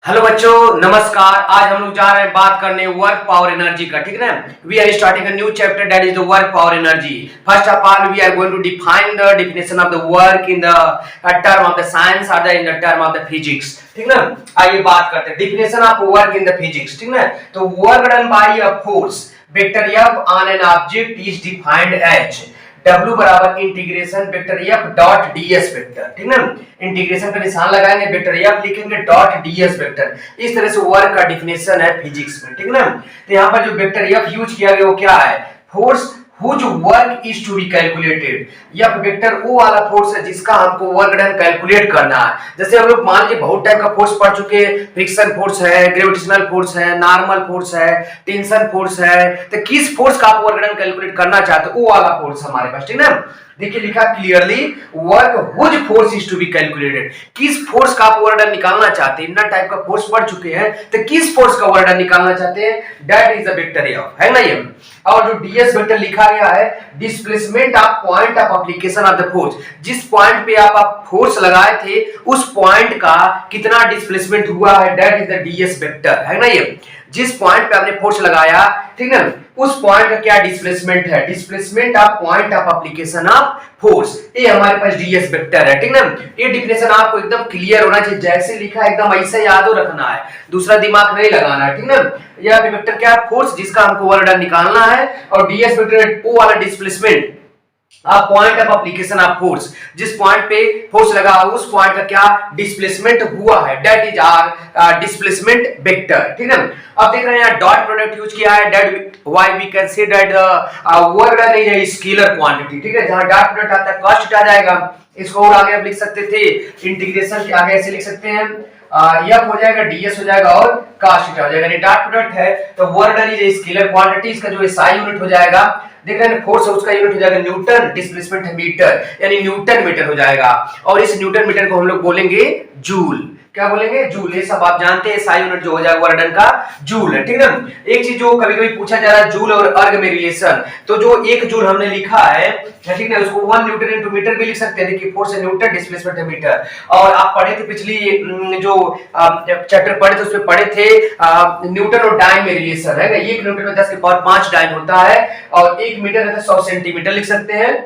Hello बच्चों, नमस्कार। आज हम लोग जा रहे हैं बात करने वर्क पावर एनर्जी का। ठीक है ना। We are starting a new chapter that is the work power energy. First of all we are going to define the definition of the work in the term of the science और in the term of the physics. ठीक ना। आइए बात करते हैं definition of work in the physics. ठीक ना। तो work done by a force vector F on an object is defined as W बराबर integration vector F dot ds vector. ठीक ना। इंटीग्रेशन का निशान लगाएंगे, वेक्टर F लिखेंगे डॉट ds वेक्टर। इस तरह से वर्क का डिफिनेशन है फिजिक्स में। ठीक ना। तो यहाँ पर जो वेक्टर F यूज किया गया वो क्या है? Force whose work is to be calculated। यह वेक्टर वो वाला फोर्स है जिसका हमको वर्क डन कैलकुलेट करना है। जैसे हम लोग मान लीजिए बहुत टाइप का फोर्स पढ़ चुके हैं, फ्रिक्शन फोर्स है, ग्रेविटेशनल फोर्स है, नॉर्मल फोर्स है, टेंशन फोर्स है। तो किस फोर्स का आप वर्क डन कैलकुलेट करना चाहते हो वो वाला फोर्स हमारे पास। ठीक ना। देखिए लिखा clearly work whose force is to be calculated. किस फोर्स का आप वर्क डन निकालना चाहते हैं? इतना टाइप का फोर्स पढ़ चुके हैं, तो किस फोर्स का वर्क डन निकालना चाहते हैं? That is the vector F, है ना ये। और जो ds वेक्टर लिखा गया है displacement of point of application of the force. जिस पॉइंट पे आप फोर्स लगाए थे उस पॉइंट का कितना डिस्प्लेसमेंट हुआ है, that is the ds vector, है ना ये। जिस पॉइंट पे आपने फोर्स लगाया, ठीक ना, उस पॉइंट का क्या डिस्प्लेसमेंट है? Displacement of point of application of force. ये हमारे पास ds वेक्टर है। ठीक ना। ये डिफिनेशन आपको एकदम क्लियर होना चाहिए, जैसे लिखा है एकदम ऐसे याद रखना है, दूसरा दिमाग नहीं लगाना है। ठीक ना। यह वेक्टर क्या है? फोर्स जिसका हमको वर्क डन निकालना है, और ds वेक्टर वो वाला displacement point of application of force. जिस पॉइंट पे फोर्स लगा उस पॉइंट का क्या डिस्प्लेसमेंट हुआ है, that is our displacement vector. ठीक है। अब देख रहे हैं डॉट प्रोडक्ट यूज किया है, that why we can say that work done is a scalar quantity. ठीक है। जहां डॉट प्रोडक्ट आता है कॉस्ट आ जाएगा। इसको और आगे आप लिख सकते थे, इंटीग्रेशन के आगे ऐसे लिख सकते हैं, F हो जाएगा, ds हो जाएगा और cos थीटा हो जाएगा। ये डॉट प्रोडक्ट है तो work done is a scalar quantity. इसका जो SI यूनिट हो जाएगा, देख रहे हैं फोर्स है उसका यूनिट हो जाएगा न्यूटन, डिस्प्लेसमेंट है मीटर, यानी न्यूटन मीटर हो जाएगा। और इस न्यूटन मीटर को हम लोग बोलेंगे जूल। क्या बोलेंगे? जूल। ये सब आप जानते हैं, SI यूनिट जो हो जाएगा वर्क डन का जूल है। ठीक है ना। एक चीज जो कभी कभी पूछा जा रहा है, जूल और अर्ग में रिलेशन। तो जो एक जूल हमने लिखा है, ठीक है, उसको 1 न्यूटन इनटू मीटर भी लिख सकते हैं। देखिए फोर्स है न्यूटन, डिस्प्लेसमेंट है मीटर। और आप पढ़े थे पिछली जो चैप्टर पढ़े थे उसमें पढ़े थे न्यूटन और डाइन में रिलेशन है। 1 न्यूटन में 10 की पावर 5 डाइन होता है, और 1 मीटर है तो 100 सेंटीमीटर लिख सकते हैं।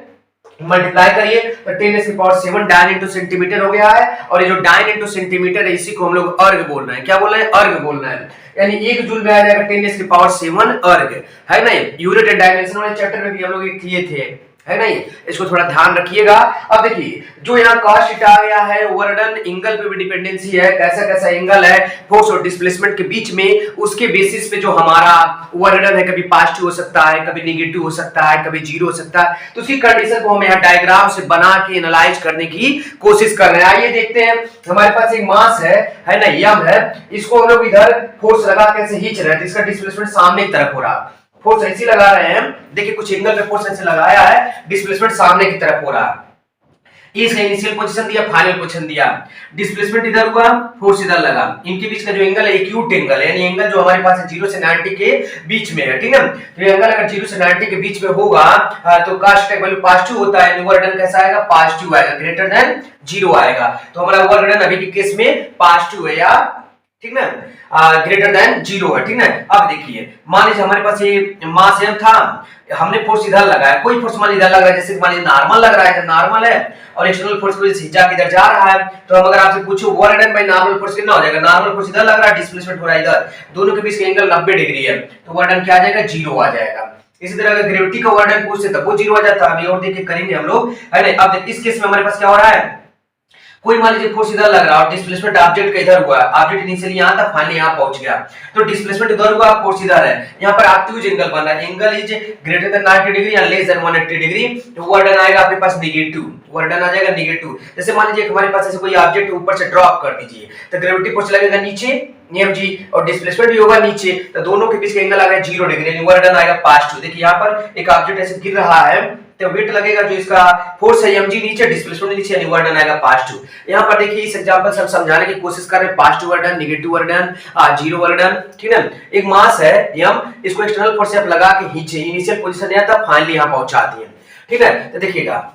मल्टीप्लाई करिए तो 10 की पावर 7 डाइन इंटू सेंटीमीटर हो गया है। और ये जो डाइन इंटू सेंटीमीटर है इसी को हम लोग अर्ग बोल रहे हैं। क्या बोल रहे हैं? अर्ग बोल रहे हैं। यानी 1 जूल में आ जाएगा 10 की पावर 7 अर्ग, है ना। यूनिट एंड डायमेंशन वाले चैप्टर में भी हम लोग ये किए थे, है ना। इसको थोड़ा ध्यान रखिएगा। अब देखिए जो यहाँ cos थीटा आ गया है, वर्क डन एंगल पे भी डिपेंडेंसी है। कैसा कैसा एंगल है फोर्स और डिस्प्लेसमेंट के बीच में, उसके बेसिस पे जो हमारा वर्क डन है, कभी पॉजिटिव हो सकता है, कभी नेगेटिव हो सकता है, कभी जीरो हो सकता है। तो उसी कंडीशन को हम यहाँ डायग्राम से बना के एनालाइज करने की कोशिश कर रहे हैं। आइए देखते हैं। हमारे पास एक मास है ना, m है। इसको हम लोग इधर फोर्स लगा के ऐसे खींच रहे हैं, इसका डिस्प्लेसमेंट सामने की तरफ हो रहा है। फोर्स ऐसे लगा रहे हैं, देखिए कुछ एंगल पे फोर्स ऐसे लगाया है, डिस्प्लेसमेंट सामने की तरफ हो रहा है। इसने इनिशियल पोजीशन दिया, फाइनल पोजीशन दिया, डिस्प्लेसमेंट इधर हुआ, फोर्स इधर लगा। इनके बीच का जो एंगल है एक्यूट एंगल है, यानी एंगल जो हमारे पास है 0 से 90 के बीच में है। ठीक है। तो एंगल अगर 0 से 90 के बीच में होगा तो cos का वैल्यू पॉजिटिव होता है, वर्क डन कैसा आएगा? पॉजिटिव आएगा, ग्रेटर देन 0 आएगा। तो हमारा वर्क डन अभी के केस में पॉजिटिव है, या ठीक ना, ग्रेटर देन 0 है। ठीक ना। अब देखिए मान लीजिए हमारे पास ये मास m था, हमने फोर्स इधर लगाया, कोई फोर्स मान इधर लग रहा है, जैसे मान लीजिए नॉर्मल लग रहा है, तो नॉर्मल है, और एक्सटर्नल फोर्स की वजह से हिजा इधर जा रहा है। तो हम अगर आपसे पूछो work done by normal force कितना हो जाएगा? नॉर्मल फोर्स इधर लग रहा है, डिस्प्लेसमेंट हो रहा है इधर, दोनों के बीच का एंगल 90 डिग्री है, तो वर्क डन क्या आ जाएगा? 0 आ जाएगा। इसी तरह अगर ग्रेविटी का वर्क डन पूछते तब वो 0 आ जाता है। अभी और देख के करेंगे हम लोग, है ना। अब इस केस में हमारे पास क्या हो रहा है, कोई मान लीजिए फोर्स इधर लग रहा है और डिस्प्लेसमेंट ऑब्जेक्ट का इधर हुआ है, ऑब्जेक्ट इनिशियली यहां था, फाइनली यहां पहुंच गया, तो डिस्प्लेसमेंट इधर हुआ, फोर्स इधर है। यहां पर ऑब्ट्यूज एंगल बन रहा है, angle is greater than 90 degree या लेस देन 180 डिग्री, तो वर्क डन आएगा आपके पास नेगेटिव, वर्क डन आ जाएगा नेगेटिव। जैसे मान लीजिए हमारे पास ऐसे कोई ऑब्जेक्ट ऊपर से ड्रॉप कर दीजिए, तो ग्रेविटी फोर्स लगेगा नीचे mg, और डिस्प्लेसमेंट भी होगा नीचे, तो दोनों के बीच का एंगल आ गया 0 डिग्री, यानी वर्क डन आएगा पॉजिटिव। देखिए यहां पर एक ऑब्जेक्ट ऐसे गिर रहा है, तो वेट लगेगा जो इसका फोर्स है mg नीचे, डिस्प्लेसमेंट नीचे, यानी वर्क डन आएगा पॉजिटिव। यहां पर देखिए इस एग्जांपल से हम समझाने की कोशिश कर रहे हैं, positive work done, negative work done, 0 work done. ठीक है। एक मास है m, इसको एक्सटर्नल फोर्स से आप लगा के नीचे इनिशियल पोजीशन में था, फाइनली यहां पहुंचा दिए। ठीक है। तो देखिएगा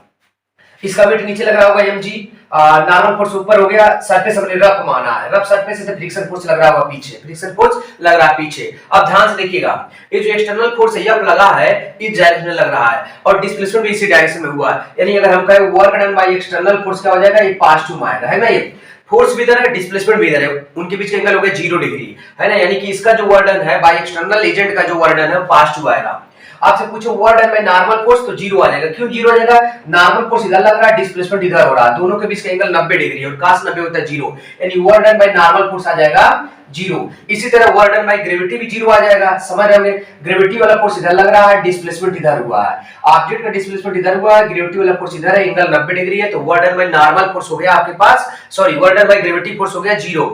इसका वेट नीचे लग रहा होगा mg, नॉर्मल फोर्स ऊपर हो गया, सरफेस हमने रफ माना है, रफ सरफेस से फ्रिक्शन फोर्स लग रहा होगा पीछे, फ्रिक्शन फोर्स लग रहा है पीछे। अब ध्यान से देखिएगा, ये जो एक्सटर्नल फोर्स है F लगा है इस डायरेक्शन में लग रहा है और डिस्प्लेसमेंट भी इसी डायरेक्शन में हुआ है, यानी अगर हम कहें work done by external force क्या हो जाएगा, ये पॉजिटिव में आएगा, है ना। ये फोर्स भी इधर है, डिस्प्लेसमेंट भी इधर है, उनके बीच का एंगल हो गया 0 डिग्री, है ना, यानी कि इसका जो वर्क डन है बाय एक्सटर्नल एजेंट का जो वर्क डन है पॉजिटिव आएगा। आपसे पूछो work done by normal force, तो 0 आ जाएगा। क्यों 0 आ जाएगा, नॉर्मल फोर्स इधर लग रहा है, डिस्प्लेसमेंट इधर हो रहा है, दोनों के बीच का एंगल 90 डिग्री है और cos 90 होता है 0, यानी work done by normal force आ जाएगा 0। इसी तरह वर्क डन बाय ग्रेविटी भी 0 आ जाएगा, समझ रहे होंगे, ग्रेविटी वाला फोर्स इधर लग रहा है, डिस्प्लेसमेंट इधर हुआ है, ऑब्जेक्ट का डिस्प्लेसमेंट इधर हुआ है, ग्रेविटी वाला फोर्स इधर है, एंगल 90 डिग्री है, तो work done by normal force हो गया आपके पास, sorry work done by gravity force हो गया 0।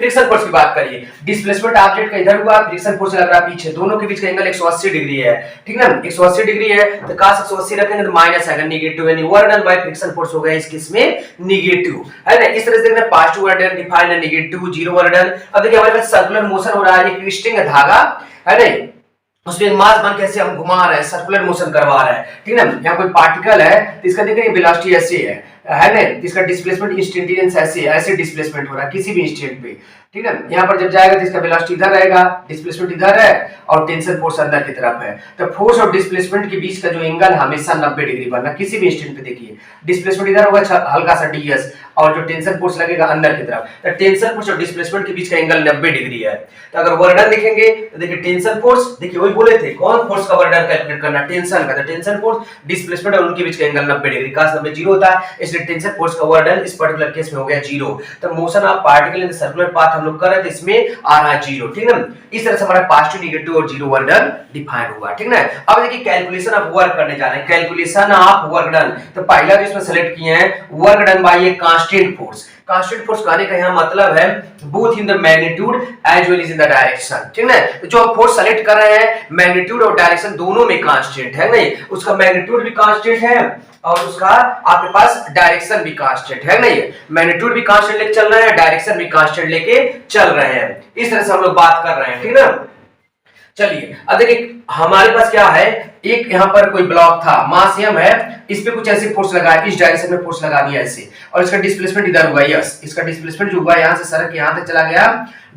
फ्रिक्शन फोर्स की बात करिए, डिस्प्लेसमेंट ऑब्जेक्ट का इधर हुआ, फ्रिक्शन फोर्स लग रहा है पीछे, दोनों के बीच का एंगल 180 डिग्री है, ठीक ना, 180 डिग्री है, तो cos 180 रखेंगे तो माइनस आएगा, नेगेटिव, यानी work done by friction force हो गया इस केस में नेगेटिव, है ना। इस तरह से देखना, पॉजिटिव वर्क डन डिफाइन है, नेगेटिव, 0 वर्क डन। अब देखिए हमारे पास सर्कुलर मोशन हो रहा है, एक ट्विस्टिंग है धागा, है ना, उसमें मास बन कैसे हम घुमा रहे हैं, सर्कुलर मोशन करवा रहे हैं, ठीक है ना। यहाँ कोई पार्टिकल है तो इसका देखिए वेलोसिटी ऐसे है ना, इसका डिस्प्लेसमेंट इंस्टेंटेनियस ऐसे डिस्प्लेसमेंट हो रहा है किसी भी इंस्टेंट पे, ठीक है। यहाँ पर जब जाएगा तो इसका वेलोसिटी इधर रहेगा, डिस्प्लेसमेंट इधर है और टेंशन फोर्स अंदर की तरफ है, तो फोर्स और डिस्प्लेसमेंट के बीच का जो एंगल हमेशा 90 डिग्री बनना किसी भी इंस्टेंट पे। देखिए डिस्प्लेसमेंट इधर होगा हल्का सा ds और जो टेंशन फोर्स लगेगा अंदर की तरफ, तो टेंशन फोर्स और डिस्प्लेसमेंट के बीच का एंगल 90 डिग्री है। तो अगर वर्क डन देखेंगे तो देखिए टेंशन फोर्स, देखिए वही बोले थे कौन फोर्स का वर्क डन कैलकुलेट करना, टेंशन का, तो टेंशन फोर्स डिस्प्लेसमेंट और उनके बीच का एंगल 90 डिग्री, cos 90 0 होता है, इसलिए टेंशन फोर्स का वर्क डन इस पर्टिकुलर केस में हो गया 0। तो motion of particle in the circular path हम लोग कर रहे थे, इसमें आ रहा है 0, ठीक है। इस तरह से हमारा पॉजिटिव, नेगेटिव और 0 वर्क डन डिफाइन हुआ, ठीक है। अब देखिए कैलकुलेशन ऑफ वर्क करने जा रहे हैं, कैलकुलेशन ऑफ वर्क डन। तो पहला जो इसमें सेलेक्ट किए हैं work done by a constant force. Constant force कहने का यहाँ मतलब है both in the magnitude as well as in the direction, ठीक है। तो जो हम फोर्स सेलेक्ट कर रहे हैं मैग्नीट्यूड और डायरेक्शन दोनों में कांस्टेंट है, नहीं उसका मैग्नीट्यूड भी कांस्टेंट है और उसका आपके पास डायरेक्शन भी कांस्टेंट है, नहीं मैग्नीट्यूड भी कांस्टेंट लेके चल रहे हैं, डायरेक्शन भी कांस्टेंट लेके चल रहे हैं, इस तरह से हम लोग बात कर रहे हैं, ठीक ना। चलिए अब देखिए हमारे पास क्या है, एक यहाँ पर कोई ब्लॉक था, मास m है, इस पे कुछ ऐसे फोर्स लगा है, इस डायरेक्शन में फोर्स लगा दिया ऐसे, और इसका डिस्प्लेसमेंट इधर हुआ यस, इसका डिस्प्लेसमेंट जो हुआ यहाँ से सरक यहाँ तक चला गया,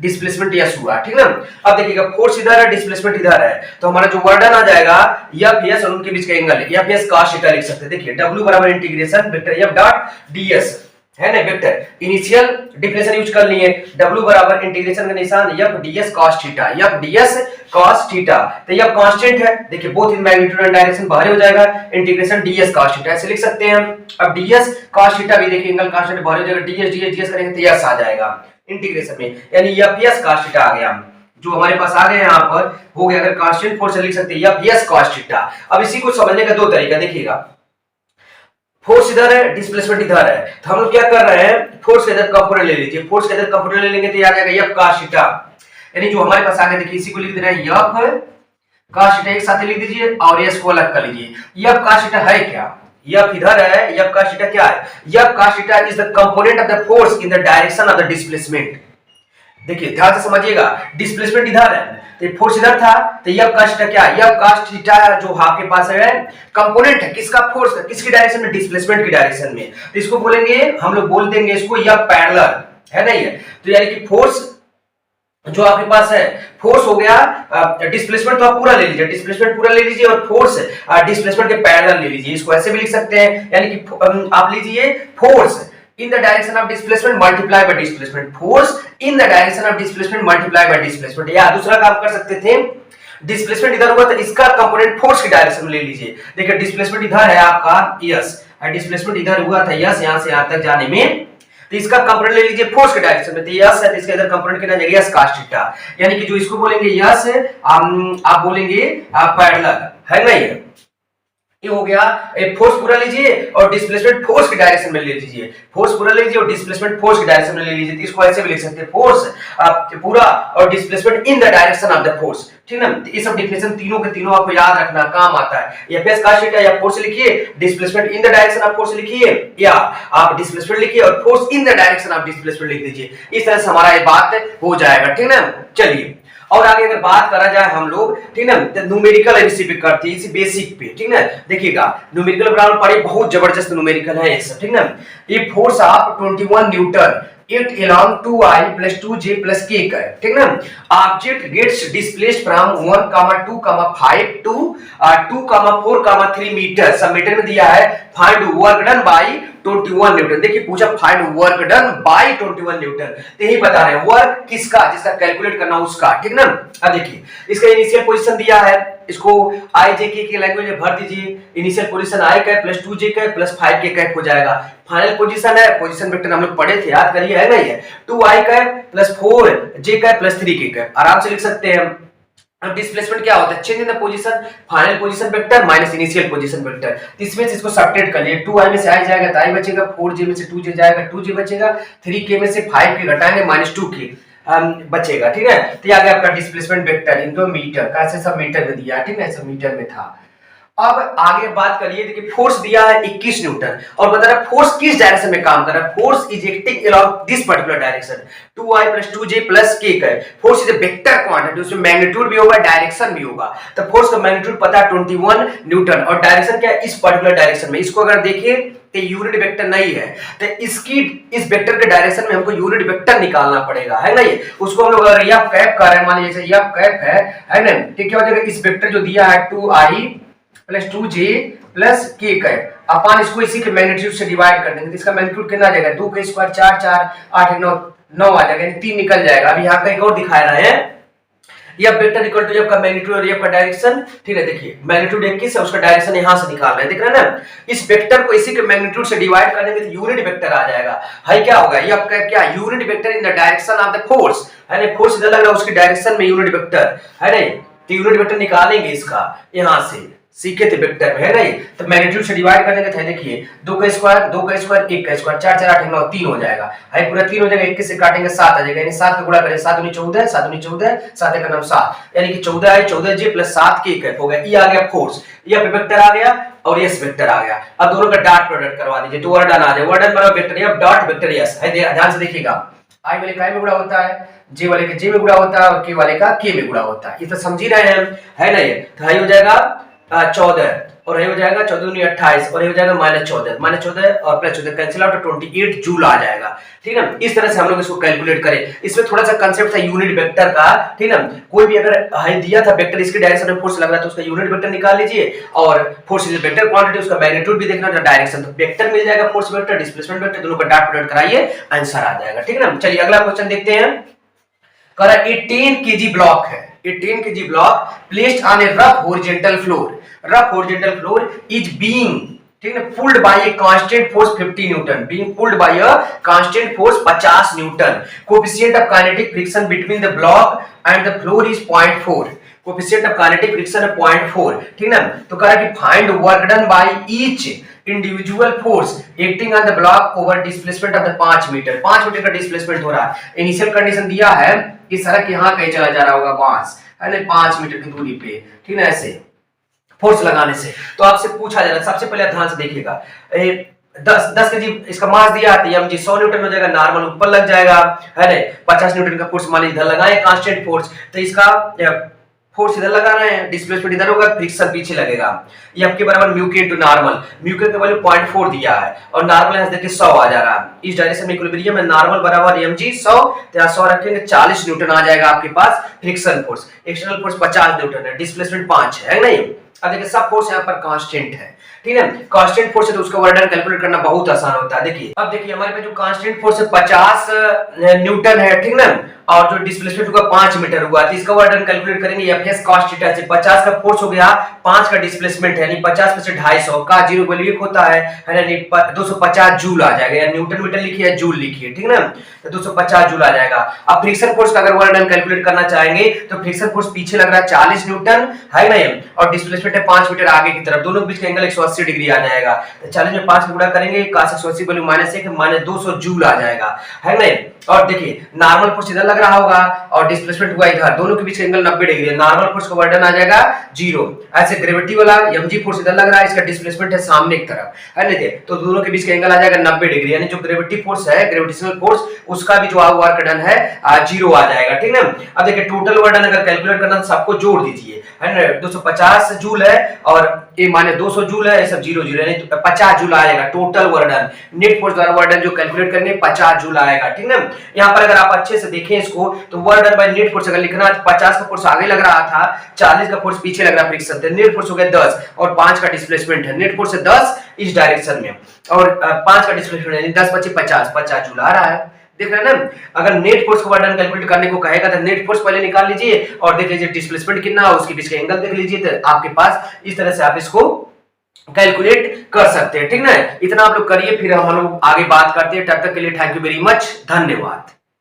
डिस्प्लेसमेंट यस हुआ, ठीक ना। अब देखिएगा फोर्स इधर है, डिस्प्लेसमेंट इधर है, तो हमारा जो वर्क डन आ जाएगा F S और उनके बीच का एंगल है F S cos थीटा लिख सकते हैं। देखिए W बराबर integration vector F dot ds है ना, वेक्टर इनिशियल डिफिनेशन यूज कर लिए, W बराबर इंटीग्रेशन का निशान F ds cos theta, F ds cos theta, तो यह कांस्टेंट है, देखिए both in magnitude and direction बाहर हो जाएगा, इंटीग्रेशन ds cos थीटा ऐसे लिख सकते हैं हम। अब ds cos थीटा भी देखिए एंगल कांस्टेंट बाहर हो जाएगा, ds करेंगे तो यस आ जाएगा इंटीग्रेशन में, यानी F s cos थीटा आ गया, जो हमारे पास आ गए यहाँ पर हो गया। अगर कांस्टेंट फोर्स लिख सकते हैं F s cos थीटा। अब इसी को समझने का दो तरीका, देखिएगा फोर्स इधर है, डिस्प्लेसमेंट इधर है, तो हम लोग क्या कर रहे हैं, फोर्स के इधर कंपोनेंट ले लीजिए, फोर्स के इधर कंपोनेंट ले लेंगे तो आ जाएगा F cos थीटा, यानी जो हमारे पास आगे देखिए इसी को लिख दे रहे हैं F cos थीटा, एक साथ लिख दीजिए और s को अलग कर लीजिए। F cos थीटा है क्या, F इधर है, F cos थीटा क्या है, F cos theta is the component of the force in the direction of the displacement. देखिए ध्यान से समझिएगा, डिस्प्लेसमेंट इधर है तो फोर्स इधर था, तो F cos थीटा क्या है, F cos थीटा जो आपके पास है कंपोनेंट है किसका, फोर्स का, किसकी डायरेक्शन में, डिस्प्लेसमेंट की डायरेक्शन में, तो इसको बोलेंगे हम लोग बोल देंगे इसको F पैरेलल, है ना ये। तो यानी कि फोर्स जो आपके पास है, फोर्स हो गया, डिस्प्लेसमेंट तो आप पूरा ले लीजिए, डिस्प्लेसमेंट पूरा ले लीजिए और फोर्स डिस्प्लेसमेंट के पैरेलल ले लीजिए, इसको ऐसे भी लिख सकते हैं, यानी कि आप लीजिए force in the direction of displacement multiply by displacement, force in the direction of displacement multiply by displacement। या दूसरा काम कर सकते थे, डिस्प्लेसमेंट इधर होगा तो इसका कंपोनेंट फोर्स की डायरेक्शन में ले लीजिए। देखिए डिस्प्लेसमेंट इधर है आपका s, डिस्प्लेसमेंट इधर हुआ था s, यहां से यहां तक जाने में, तो इसका कंपोनेंट ले लीजिए फोर्स के डायरेक्शन में, तो s है तो इसका इधर कंपोनेंट कितना जाएगा s cos थीटा, यानी कि जो इसको बोलेंगे s आप बोलेंगे पैरेलल, है ना ये हो गया। फोर्स पूरा लीजिए और डिस्प्लेसमेंट फोर्स की डायरेक्शन में ले लीजिए, फोर्स पूरा ले लीजिए और डिस्प्लेसमेंट फोर्स की डायरेक्शन में ले लीजिए, इसको ऐसे भी लिख सकते हैं फोर्स पूरा और displacement in the direction of the force, ठीक ना। ये सब डिफिनेशन तीनों के तीनों आपको याद रखना काम आता है। F s cos थीटा या फोर्स लिखिए, displacement in the direction of force लिखिए, या आप डिस्प्लेसमेंट लिखिए और force in the direction of displacement लिख दीजिए, इस तरह से हमारा ये बात हो जाएगा, ठीक ना। चलिए और आगे अगर बात करा जाए हम लोग, ठीक ना, तो न्यूमेरिकल इसी पे करते हैं, इसी बेसिक पे, ठीक ना। देखिएगा न्यूमेरिकल ग्राउंड पढ़े, बहुत जबरदस्त न्यूमेरिकल है ये सब, ठीक ना। ये force of 21 Newton it along 2i plus 2j plus k का है, ठीक ना। Object gets displaced from 1, 2, 5 to 2, 4, 3 metre. सब मीटर में दिया है। Find work done by 21 newton. देखिए पूछा find work done by 21 newton, तो यही बता रहे हैं वर्क किसका, जिसका कैलकुलेट करना उसका, ठीक ना। अब देखिए इसका इनिशियल पोजीशन दिया है, इसको आई जे के लैंग्वेज में भर दीजिए। इनिशियल पोजीशन आई का प्लस 2j का प्लस 5k का हो जाएगा। फाइनल पोजीशन है, पोजीशन वेक्टर हम लोग पढ़े थे, याद करिए, है ना। ये 2i का प्लस 4j का प्लस 3k का, आराम से लिख सकते हैं। अब डिस्प्लेसमेंट क्या होता है, change in the position, final position vector minus initial position vector. इसमें से इसको सब्ट्रैक्ट कर लिए, 2i में से i जाएगा तो i बचेगा, 4j में से 2j जाएगा 2j बचेगा, 3k में से 5k घटाएंगे माइनस 2k बचेगा, ठीक है। तो ये आ गया आपका डिस्प्लेसमेंट वेक्टर इनटू मीटर, कैसे सब मीटर में दिया, ठीक है, सब मीटर में था। अब आगे बात करिए, देखिए फोर्स दिया है 21 न्यूटन और बता रहा है फोर्स किस डायरेक्शन में काम कर रहा है। Force is acting along this particular direction, 2i plus 2j plus k का है। Force is a vector quantity, उसमें मैग्नीट्यूड भी होगा, डायरेक्शन भी होगा। तो फोर्स का मैग्नीट्यूड पता है 21 न्यूटन और डायरेक्शन क्या है, इस पर्टिकुलर डायरेक्शन में। इसको अगर देखिए तो यूनिट वेक्टर नहीं है, तो इसकी इस वेक्टर के डायरेक्शन में हमको यूनिट वेक्टर निकालना पड़ेगा, है ना। ये उसको हम लोग अगर एफ कैप कर रहे हैं, मान लीजिए जैसे एफ कैप है ना, तो क्या हो जाएगा, इस वेक्टर जो दिया है 2i plus 2j plus k का है, अपन इसको इसी के मैग्नीट्यूड से डिवाइड कर देंगे। तो इसका मैग्नीट्यूड कितना आ जाएगा, 2 का स्क्वायर 4, 4 8 9 आ जाएगा, यानी 3 निकल जाएगा। अब यहाँ का एक और दिखा रहे हैं, ये वेक्टर इक्वल टू एफ का मैग्नीट्यूड और एफ का डायरेक्शन, ठीक है। देखिए मैग्नीट्यूड 21 है, उसका डायरेक्शन यहाँ से निकाल रहे हैं, दिख रहा है ना। इस वेक्टर को इसी के मैग्नीट्यूड से डिवाइड कर देंगे तो यूनिट वेक्टर आ जाएगा। है क्या होगा, ये आपका क्या, unit vector in the direction of the force, है ना। फोर्स इधर लग रहा है, उसकी डायरेक्शन में यूनिट वेक्टर, है ना। तो यूनिट वेक्टर निकालेंगे इसका यहाँ से, सीखे थे वेक्टर में, है ना। तो मैग्नीट्यूड से डिवाइड करने का था, देखिए 2 का स्क्वायर 1 का स्क्वायर 4, 4 8 9 3 हो जाएगा, है पूरा 3 हो जाएगा। 21 से काटेंगे 7 आ जाएगा, यानी 7 का गुणा करें 7 दूनी 14, 7 दूनी 14, 7 का नाम 7, यानी कि 14 है, 14j प्लस 7k कैप हो गया। ये आ गया फोर्स, ये वेक्टर आ गया और ये वेक्टर आ गया। अब दोनों का डॉट प्रोडक्ट करवा दीजिए तो वर्डन आ जाए, वर्डन बराबर वेक्टर ये डॉट वेक्टर यस है। ध्यान से देखिएगा, i वाले का i में गुणा होता है, j वाले के j में गुणा होता है और k वाले का k में गुणा होता है। ये तो समझ ही रहे हैं, है ना। ये तो हो जाएगा 14 और ये हो जाएगा 14 दूनी 28 और ये हो जाएगा -14 और प्लस 14 कैंसिल आउट, 28 जूल आ जाएगा, ठीक है। इस तरह से हम लोग इसको कैलकुलेट करें। इसमें थोड़ा सा कांसेप्ट था यूनिट वेक्टर का, ठीक है। कोई भी अगर है दिया था वेक्टर, इसके डायरेक्शन में फोर्स लग रहा है तो उसका यूनिट वेक्टर निकाल लीजिए और फोर्स इज वेक्टर क्वांटिटी, उसका मैग्नीट्यूड भी देखना, डायरेक्शन तो वेक्टर मिल जाएगा, फोर्स वेक्टर डिस्प्लेसमेंट वेक्टर दोनों का डॉट प्रोडक्ट कराइए, आंसर आ जाएगा, ठीक है ना। चलिए अगला क्वेश्चन देखते हैं। कह रहा 18 kg ब्लॉक है, 18 kg block placed on A rough horizontal floor, rough horizontal floor is being, ठीक है, pulled bye a constant force 50 Newton, being pulled bye a constant force 50 Newton. Coefficient of kinetic friction between the block and the floor is 0.4, coefficient of kinetic friction है 0.4, ठीक ना। तो कह रहा है कि find work done by each individual force acting on the block over displacement of the 5 metre, 5 metre का displacement हो रहा है। इनिशियल कंडीशन दिया है कि सड़क यहाँ कहीं चला जा रहा होगा बांस, है ना, 5 मीटर की दूरी पे, ठीक है, ऐसे फोर्स लगाने से। तो आपसे पूछा जा रहा है, सबसे पहले ध्यान से देखिएगा, 10 केजी इसका मास दिया है, mg 100 न्यूटन हो जाएगा, नॉर्मल ऊपर लग जाएगा, है ना। 50 न्यूटन का फोर्स मान लीजिए इधर लगाए कांस्टेंट फोर्स, तो इसका फोर्स इधर लगा रहे हैं, डिस्प्लेसमेंट इधर होगा, फ्रिक्शन पीछे लगेगा। ये आपके बराबर म्यू के इनटू नॉर्मल, म्यू के वैल्यू 0.4 दिया है और नॉर्मल यहां देखिए 100 आ जा रहा है। इस डायरेक्शन में इक्विलिब्रियम है, नॉर्मल बराबर mg 100, तो यहां 100 रखेंगे 40 न्यूटन आ जाएगा आपके पास friction force. External force 50 newton है, डिस्प्लेसमेंट 5 है ना। अब देखिए सब फोर्स यहाँ पर कांस्टेंट है, ठीक है। कांस्टेंट फोर्स है तो उसका वर्क डन कैलकुलेट करना बहुत आसान होता है। देखिए अब देखिए हमारे पास जो कांस्टेंट फोर्स है 50 न्यूटन है, ठीक ना, और जो डिस्प्लेसमेंट हुआ 5 मीटर हुआ, तो इसका वर्क डन कैलकुलेट करेंगे Fs cos थीटा से। 50 का फोर्स हो गया, 5 का डिस्प्लेसमेंट है, यानी 50 में से 250 का 0 वैल्यू 1 होता है ना, 250 जूल आ जाएगा, या न्यूटन मीटर लिखिए या जूल लिखिए, ठीक ना, तो 250 जूल आ जाएगा। अब फ्रिक्शन फोर्स का अगर वर्क डन कैलकुलेट करना चाहेंगे तो फ्रिक्शन फोर्स पीछे लग रहा है 40 न्यूटन, है ना, और डिस्प्लेसमेंट है 5 मीटर आगे की तरफ, दोनों के बीच का एंगल 180 180 डिग्री आ जाएगा। तो चलिए में 5 गुणा करेंगे, cos 180 वैल्यू -1 माइनस 200 जूल आ जाएगा, है नहीं। और देखिए नॉर्मल फोर्स इधर लग रहा होगा और डिस्प्लेसमेंट हुआ इधर, दोनों के बीच का एंगल 90 डिग्री है, नॉर्मल फोर्स का वर्डन आ जाएगा 0। ऐसे ग्रेविटी वाला mg फोर्स इधर लग रहा है, इसका डिस्प्लेसमेंट है सामने की तरफ, है नहीं, तो दोनों के बीच का एंगल आ जाएगा 90 डिग्री, यानी जो ग्रेविटी फोर्स है, ग्रेविटेशनल फोर्स, उसका भी जो वर्क डन है 0 आ जाएगा, ठीक ना। अब देखिए टोटल वर्क डन अगर कैलकुलेट करना तो सबको जोड़ दीजिए, है ना। 250 जूल है और ये माने 200 जूल है, ये सब 0 0 यानी 50 जूल आएगा total work done. Net force द्वारा वर्क डन जो कैलकुलेट करने 50 जूल आएगा, ठीक ना। यहाँ पर अगर आप अच्छे से देखें इसको तो work done by net force अगर लिखना है 50 का फोर्स आगे लग रहा था, 40 का फोर्स पीछे लग रहा फ्रिक्शन, तो नेट फोर्स हो गया 10 और 5 का डिस्प्लेसमेंट है, नेट फोर्स है 10 इस डायरेक्शन में और 5 का डिस्प्लेसमेंट यानी 10 × 50 50 जूल आ रहा है, देख रहे हैं ना। अगर नेट फोर्स को वर्क डन कैलकुलेट करने को कहेगा तो नेट फोर्स पहले निकाल लीजिए और देख लीजिए डिस्प्लेसमेंट कितना है, उसके बीच का एंगल देख लीजिए, तो आपके पास इस तरह से आप इसको कैलकुलेट कर सकते हैं, ठीक ना। इतना आप लोग करिए, फिर हम लोग आगे बात करते हैं। तब तक के लिए थैंक यू वेरी मच, धन्यवाद।